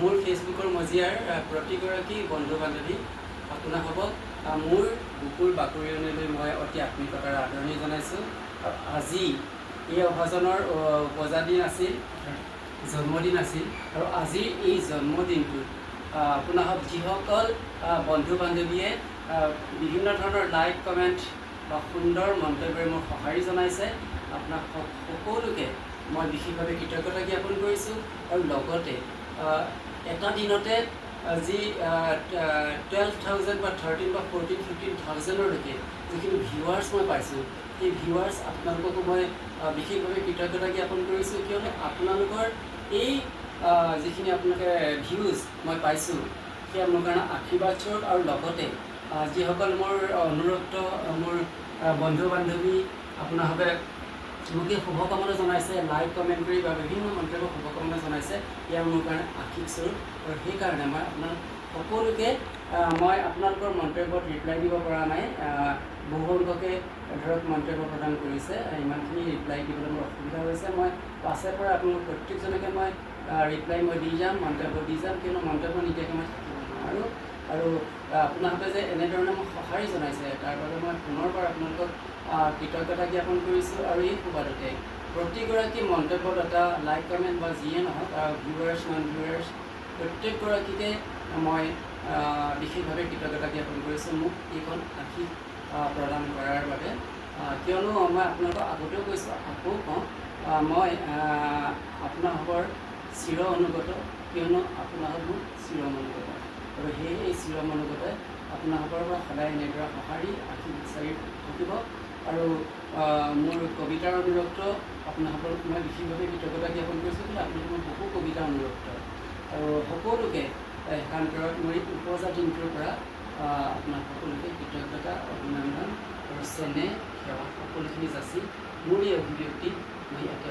মোৰ ফেচবুকৰ মজিয়াৰ প্ৰতিগৰাকী বন্ধু বান্ধৱী আপোনাৰ হ'ব মোৰ বুকুৰ বাকৰিয়নিলৈ মই অতি আত্মিকতাৰ আদৰণি জনাইছোঁ। আজি এই অভাজনৰ উপজাদিন আছিল, জন্মদিন আছিল, আৰু আজিৰ এই জন্মদিনটোত আপোনাক যিসকল বন্ধু বান্ধৱীয়ে বিভিন্ন ধৰণৰ লাইক কমেণ্ট বা সুন্দৰ মন্তব্যৰে মোক সঁহাৰি জনাইছে, আপোনাক সকলোকে মই বিশেষভাৱে কৃতজ্ঞতা জ্ঞাপন কৰিছোঁ। আৰু লগতে এটা দিনতে যি 12,000 বা 13 বা 14, 15,000লৈকে যিখিনি ভিউৱাৰ্ছ মই পাইছোঁ, সেই ভিউৱাৰ্ছ আপোনালোককো মই বিশেষভাৱে কৃতজ্ঞতা জ্ঞাপন কৰিছোঁ। কিয়নো আপোনালোকৰ এই যিখিনি আপোনালোকে ভিউজ মই পাইছোঁ, সেয়া মোৰ কাৰণে আশীৰ্বাদ স্বৰূপ। আৰু লগতে যিসকল মোৰ অনুৰক্ত মোৰ বন্ধু বান্ধৱী আপোনালোকে মোকে শুভকামনা জনাইছে, লাইক কমেণ্ট কৰি বা বিভিন্ন মন্তব্য শুভকামনা জনাইছে, এয়া মোৰ কাৰণে আশীষ স্বৰূপ। আৰু সেইকাৰণে মই আপোনাক সকলোকে মই আপোনালোকৰ মন্তব্যত ৰিপ্লাই দিব পৰা নাই। বহুসংখ্যকে ধৰক মন্তব্য প্ৰদান কৰিছে, ইমানখিনি ৰিপ্লাই দিবলৈ মোৰ অসুবিধা হৈছে। মই পাছৰ পৰা আপোনালোক প্ৰত্যেকজনকে মই ৰিপ্লাই মই দি যাম, মন্তব্য দি যাম, কিয়নো মন্তব্য নিদিয়াকৈ মই থাকিব নোৱাৰোঁ। আৰু আপোনালোকে যে এনেধৰণে মোক সঁহাৰি জনাইছে, তাৰ বাবে মই পুনৰবাৰ আপোনালোকক কৃতজ্ঞতা জ্ঞাপন কৰিছোঁ। আৰু এই সুবাদতে প্ৰতিগৰাকী মন্তব্যদাতা, লাইক কমেণ্ট বা যিয়ে নহওক, ভিউৱাৰ্ছ নন ভিউৱাৰ্ছ প্ৰত্যেকগৰাকীকে মই বিশেষভাৱে কৃতজ্ঞতা জ্ঞাপন কৰিছোঁ মোক এইখন আশীষ প্ৰদান কৰাৰ বাবে। কিয়নো মই আপোনালোকক আগতেও কৈছোঁ, আকৌ কওঁ, মই আপোনালোকৰ চিৰ অনুগত, কিয়নো আপোনালোক মোৰ চিৰ অনুগত। আৰু সেয়ে এই চিৰ অনুগতে আপোনালোকৰ পৰা সদায় এনেদৰে সঁহাৰি আশীষ বিচাৰি থাকিব। আৰু মোৰ কবিতাৰ অনুৰক্ত আপোনালোকক মই বিশেষভাৱে কৃতজ্ঞতা জ্ঞাপন কৰিছোঁ, কিন্তু আপোনালোকে মোৰ বহু কবিতা অনুৰক্ত। আৰু সকলোকে একান্তৰত মোৰ উপজাতিটোৰ পৰা আপোনাক সকলোকে কৃতজ্ঞতা, অভিনন্দন আৰু চেনেহ, সেৱা সকলোখিনি যাচি মোৰ এই অভিব্যক্তি মই ইয়াতে